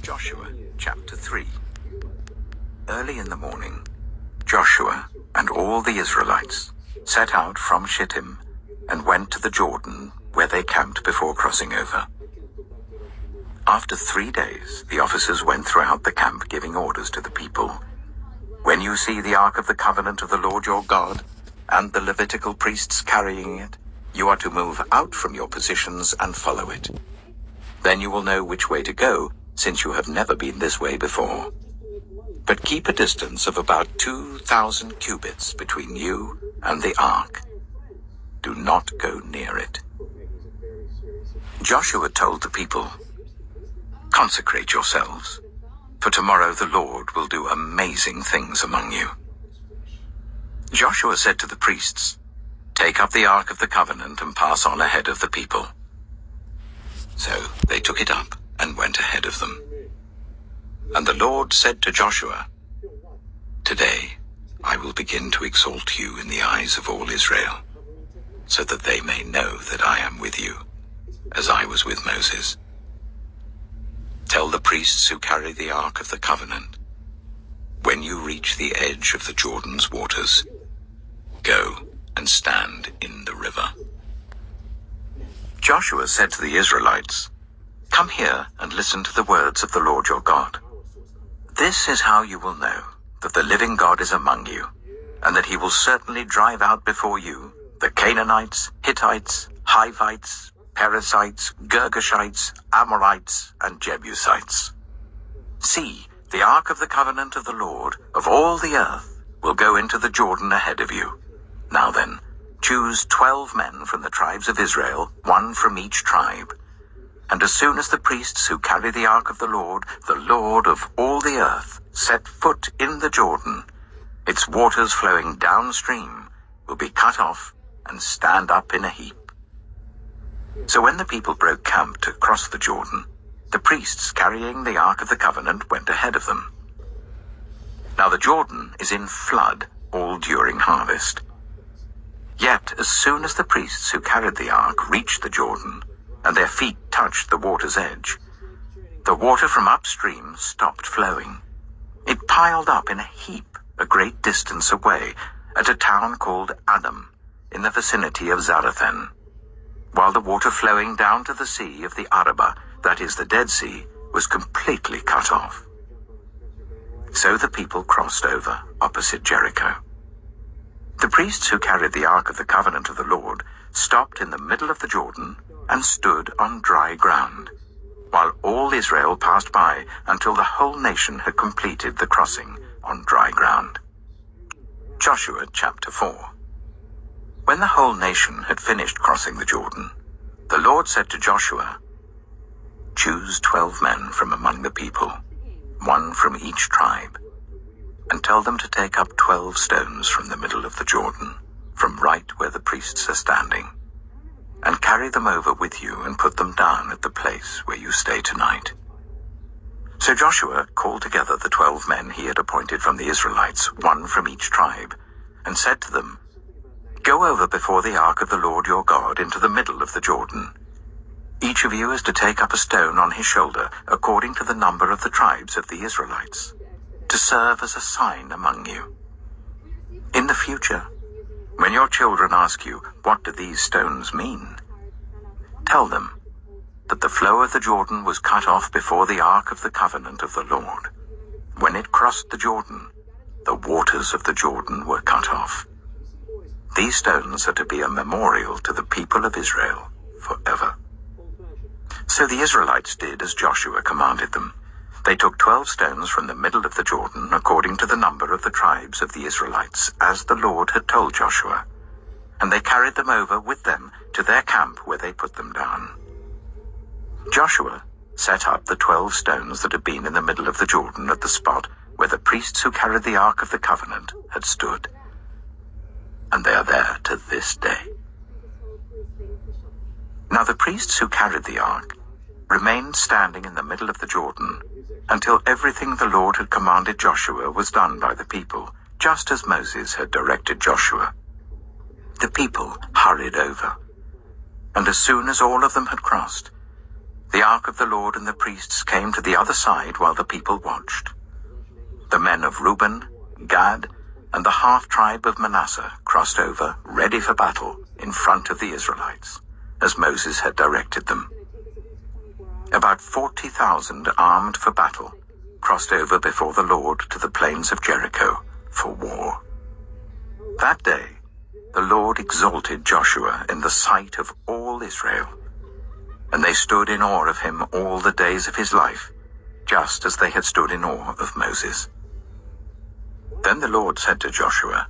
Joshua chapter 3. Early in the morning, Joshua and all the Israelites set out from Shittim and went to the Jordan, where they camped before crossing over. After 3 days, the officers went throughout the camp giving orders to the people. When you see the ark of the covenant of the Lord your God and the Levitical priests carrying it, you are to move out from your positions and follow it. Then you will know which way to go, since you have never been this way before. But keep a distance of about 2,000 cubits between you and the ark. Do not go near it. Joshua told the people, "Consecrate yourselves, for tomorrow the Lord will do amazing things among you." Joshua said to the priests, "Take up the ark of the covenant and pass on ahead of the people." So they took it up and went ahead of them. And the Lord said to Joshua, "Today I will begin to exalt you in the eyes of all Israel, so that they may know that I am with you, as I was with Moses. Tell the priests who carry the ark of the covenant, when you reach the edge of the Jordan's waters, go and stand in the river." Joshua said to the Israelites, "Come here and listen to the words of the Lord your God. This is how you will know that the living God is among you, and that he will certainly drive out before you the Canaanites, Hittites, Hivites, Perizzites, Girgashites, Amorites, and Jebusites. See, the ark of the covenant of the Lord of all the earth will go into the Jordan ahead of you. Now then, choose 12 men from the tribes of Israel, 1 from each tribe. And as soon as the priests who carry the ark of the Lord of all the earth, set foot in the Jordan, its waters flowing downstream will be cut off and stand up in a heap." So when the people broke camp to cross the Jordan, the priests carrying the ark of the covenant went ahead of them. Now the Jordan is in flood all during harvest. Yet as soon as the priests who carried the ark reached the Jordan, and their feet touched the water's edge, the water from upstream stopped flowing. It piled up in a heap a great distance away at a town called Adam, in the vicinity of Zarethan, while the water flowing down to the sea of the Arabah, that is the Dead Sea, was completely cut off. So the people crossed over opposite Jericho. The priests who carried the ark of the covenant of the Lord stopped in the middle of the Jordan and stood on dry ground, while all Israel passed by until the whole nation had completed the crossing on dry ground. Joshua chapter 4. When the whole nation had finished crossing the Jordan, the Lord said to Joshua, "Choose 12 men from among the people, 1 from each tribe, and tell them to take up 12 stones from the middle of the Jordan, from right where the priests are standing, and carry them over with you and put them down at the place where you stay tonight." So Joshua called together the 12 men he had appointed from the Israelites, 1 from each tribe, and said to them, "Go over before the ark of the Lord your God into the middle of the Jordan. Each of you is to take up a stone on his shoulder, according to the number of the tribes of the Israelites, to serve as a sign among you. In the future, when your children ask you, 'What do these stones mean?' tell them that the flow of the Jordan was cut off before the ark of the covenant of the Lord. When it crossed the Jordan, the waters of the Jordan were cut off. These stones are to be a memorial to the people of Israel forever." So the Israelites did as Joshua commanded them. They took 12 stones from the middle of the Jordan, according to the number of the tribes of the Israelites, as the Lord had told Joshua, and they carried them over with them to their camp, where they put them down. Joshua set up the 12 stones that had been in the middle of the Jordan at the spot where the priests who carried the ark of the covenant had stood, and they are there to this day. Now the priests who carried the ark remained standing in the middle of the Jordan until everything the Lord had commanded Joshua was done by the people, just as Moses had directed Joshua. The people hurried over, and as soon as all of them had crossed, The ark of the Lord and the priests came to the other side while the people watched. The men of Reuben, Gad, and the half-tribe of Manasseh crossed over, ready for battle, in front of the Israelites, as Moses had directed them. About 40,000 armed for battle crossed over before the Lord to the plains of Jericho for war. That day, the Lord exalted Joshua in the sight of all Israel, and they stood in awe of him all the days of his life, just as they had stood in awe of Moses. Then the Lord said to Joshua,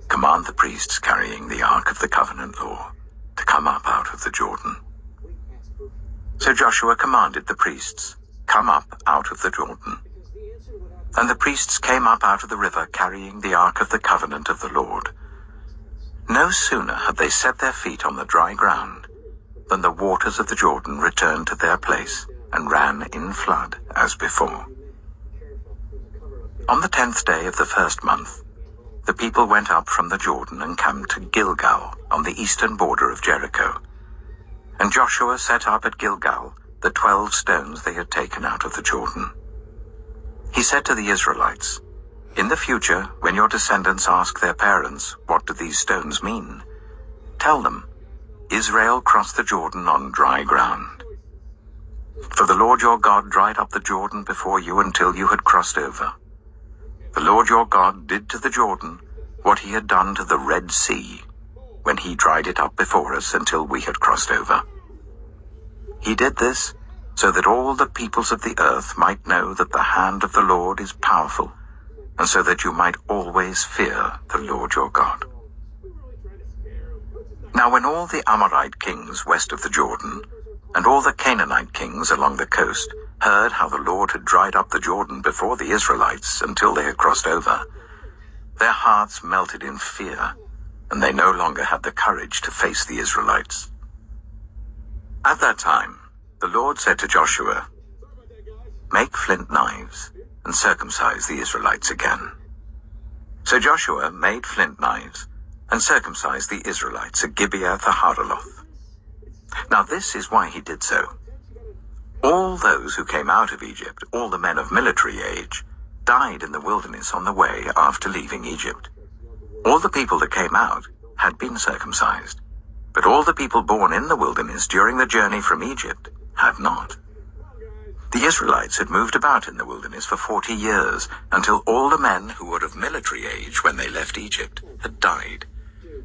"Command the priests carrying the ark of the covenant law to come up out of the Jordan." So Joshua commanded the priests, "Come up out of the Jordan." And the priests came up out of the river carrying the ark of the covenant of the Lord. No sooner had they set their feet on the dry ground than the waters of the Jordan returned to their place and ran in flood as before. On the 10th day of the first month, the people went up from the Jordan and came to Gilgal on the eastern border of Jericho. And Joshua set up at Gilgal the 12 stones they had taken out of the Jordan. He said to the Israelites, "In the future, when your descendants ask their parents, 'What do these stones mean?' tell them, 'Israel crossed the Jordan on dry ground.' For the Lord your God dried up the Jordan before you until you had crossed over. The Lord your God did to the Jordan what he had done to the Red Sea, when he dried it up before us until we had crossed over. He did this so that all the peoples of the earth might know that the hand of the Lord is powerful, and so that you might always fear the Lord your God." Now when all the Amorite kings west of the Jordan, and all the Canaanite kings along the coast, heard how the Lord had dried up the Jordan before the Israelites until they had crossed over, their hearts melted in fear, and they no longer had the courage to face the Israelites. At that time, the Lord said to Joshua, "Make flint knives and circumcise the Israelites again." So Joshua made flint knives and circumcised the Israelites at Gibeath-Haaraloth. Now this is why he did so. All those who came out of Egypt, all the men of military age, died in the wilderness on the way after leaving Egypt. All the people that came out had been circumcised, but all the people born in the wilderness during the journey from Egypt had not. The Israelites had moved about in the wilderness for 40 years, until all the men who were of military age when they left Egypt had died,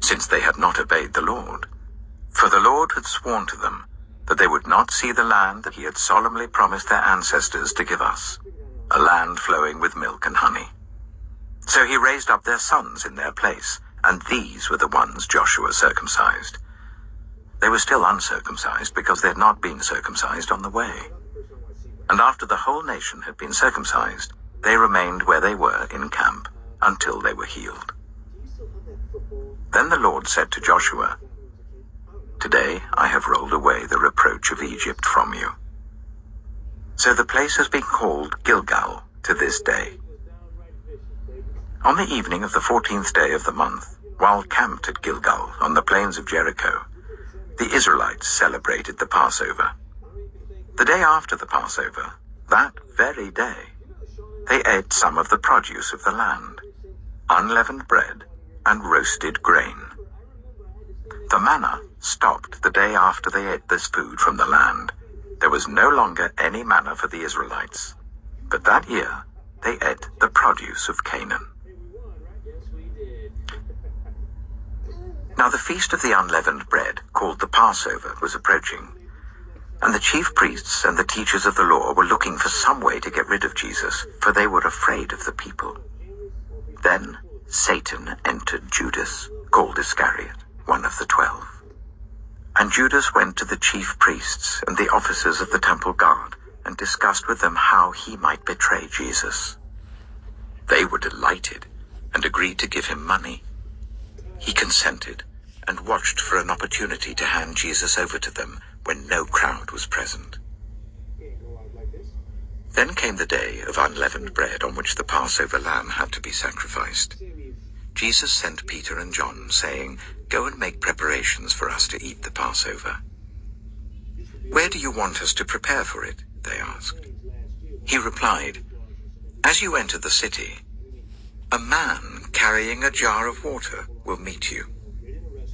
since they had not obeyed the Lord. For the Lord had sworn to them that they would not see the land that he had solemnly promised their ancestors to give us, a land flowing with milk and honey. So he raised up their sons in their place, and these were the ones Joshua circumcised. They were still uncircumcised because they had not been circumcised on the way. And after the whole nation had been circumcised, they remained where they were in camp until they were healed. Then the Lord said to Joshua, "Today I have rolled away the reproach of Egypt from you." So the place has been called Gilgal to this day. On the evening of the 14th day of the month, while camped at Gilgal on the plains of Jericho, the Israelites celebrated the Passover. The day after the Passover, that very day, they ate some of the produce of the land, unleavened bread and roasted grain. The manna stopped the day after they ate this food from the land. There was no longer any manna for the Israelites, but that year they ate the produce of Canaan. Now the feast of the unleavened bread, called the Passover, was approaching, and the chief priests and the teachers of the law were looking for some way to get rid of Jesus, for they were afraid of the people. Then Satan entered Judas, called Iscariot, one of the 12. And Judas went to the chief priests and the officers of the temple guard and discussed with them how he might betray Jesus. They were delighted and agreed to give him money. He consented and watched for an opportunity to hand Jesus over to them when no crowd was present. Then came the day of unleavened bread on which the Passover lamb had to be sacrificed. Jesus sent Peter and John, saying, "Go and make preparations for us to eat the Passover." "Where do you want us to prepare for it?" they asked. He replied, "As you enter the city, a man carrying a jar of water will meet you.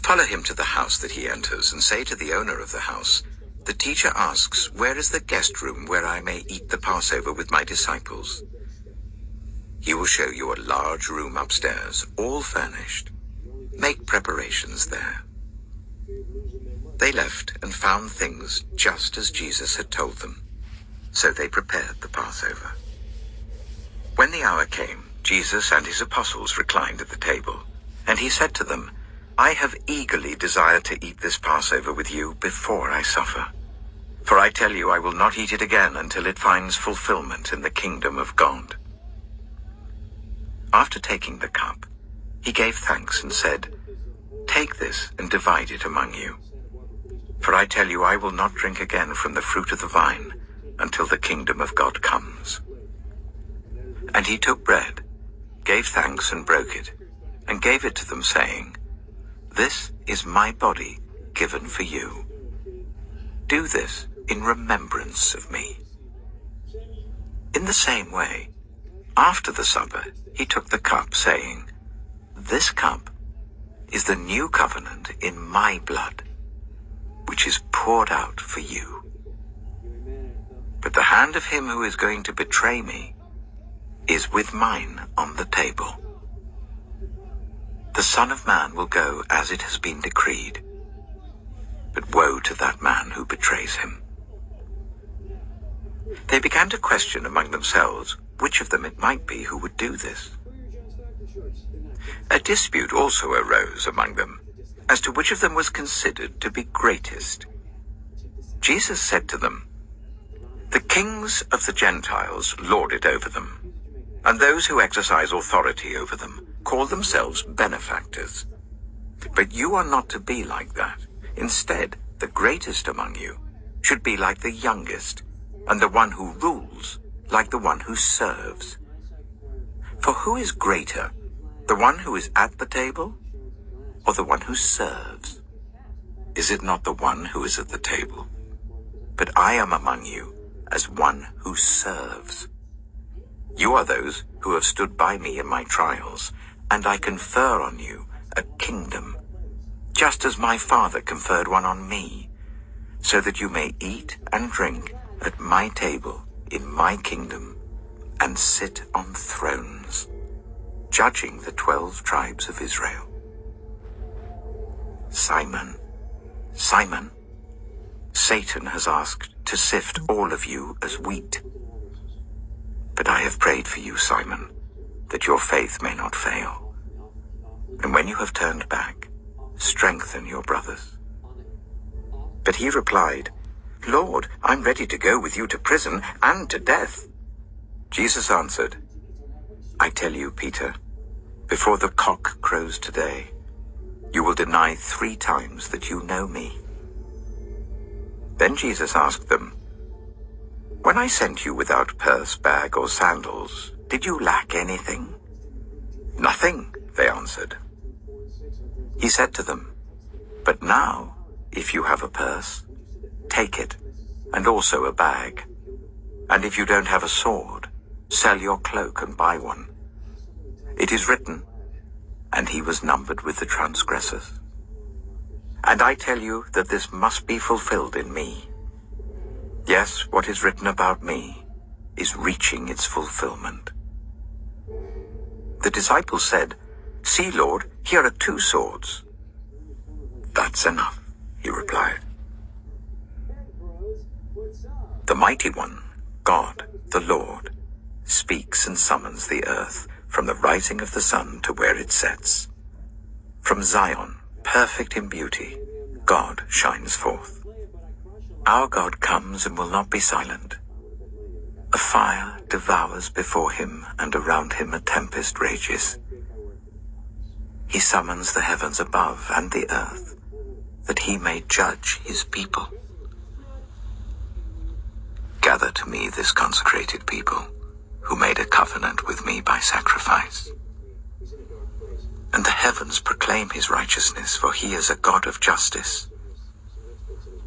Follow him to the house that he enters and say to the owner of the house, 'The teacher asks, where is the guest room where I may eat the Passover with my disciples?' He will show you a large room upstairs, all furnished. Make preparations there." They left and found things just as Jesus had told them. So they prepared the Passover. When the hour came, Jesus and his apostles reclined at the table, and he said to them, "I have eagerly desired to eat this Passover with you before I suffer. For I tell you, I will not eat it again until it finds fulfillment in the kingdom of God." After taking the cup, he gave thanks and said, "Take this and divide it among you. For I tell you, I will not drink again from the fruit of the vine until the kingdom of God comes." And he took bread, gave thanks and broke it, and gave it to them, saying, "This is my body given for you. Do this in remembrance of me." In the same way, after the supper, he took the cup, saying, "This cup is the new covenant in my blood, which is poured out for you. But the hand of him who is going to betray me is with mine on the table. The Son of Man will go as it has been decreed, but woe to that man who betrays him." They began to question among themselves which of them it might be who would do this. A dispute also arose among them as to which of them was considered to be greatest. Jesus said to them, "The kings of the Gentiles lord it over them, and those who exercise authority over them call themselves benefactors. But you are not to be like that. Instead, the greatest among you should be like the youngest, and the one who rules like the one who serves. For who is greater, the one who is at the table, or the one who serves? Is it not the one who is at the table? But I am among you as one who serves. You are those who have stood by me in my trials, and I confer on you a kingdom, just as my Father conferred one on me, so that you may eat and drink at my table in my kingdom, and sit on thrones, judging the 12 tribes of Israel. Simon, Simon, Satan has asked to sift all of you as wheat. But I have prayed for you, Simon, that your faith may not fail. And when you have turned back, strengthen your brothers." But he replied, "Lord, I'm ready to go with you to prison and to death." Jesus answered, "I tell you, Peter, before the cock crows today, you will deny 3 times that you know me." Then Jesus asked them, "When I sent you without purse, bag, or sandals, did you lack anything?" "Nothing," they answered. He said to them, "But now, if you have a purse, take it, and also a bag. And if you don't have a sword, sell your cloak and buy one. It is written, 'And he was numbered with the transgressors.' And I tell you that this must be fulfilled in me. Yes, what is written about me is reaching its fulfillment." The disciples said, "See, Lord, here are 2 swords." "That's enough," he replied. The mighty one, God, the Lord, speaks and summons the earth from the rising of the sun to where it sets. From Zion, perfect in beauty, God shines forth. Our God comes and will not be silent. A fire devours before him, and around him a tempest rages. He summons the heavens above and the earth, that he may judge his people. Gather to me this consecrated people, who made a covenant with me by sacrifice. And the heavens proclaim his righteousness, for he is a God of justice.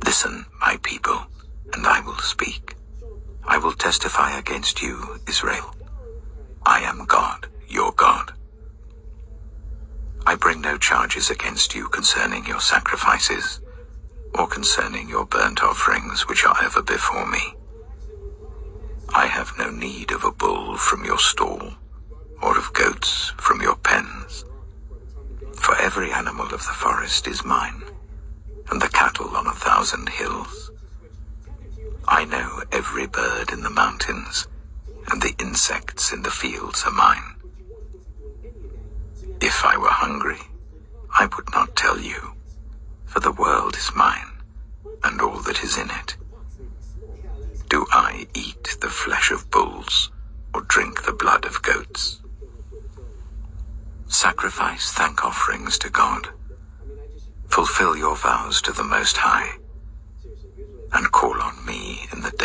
Listen, my people, and I will speak. I will testify against you, Israel. I am God, your God. I bring no charges against you concerning your sacrifices, or concerning your burnt offerings which are ever before me. I have no need of a bull from your stall, or of goats from your pens. For every animal of the forest is mine, and the cattle on 1,000 hills. I know every bird in the mountains, and the insects in the fields are mine. If I were hungry, I would not tell you, for the world is mine, and all that is in it. Do I eat the flesh of bulls, or drink the blood of goats? Sacrifice thank offerings to God. Fulfill your vows to the Most High, and call on me in the day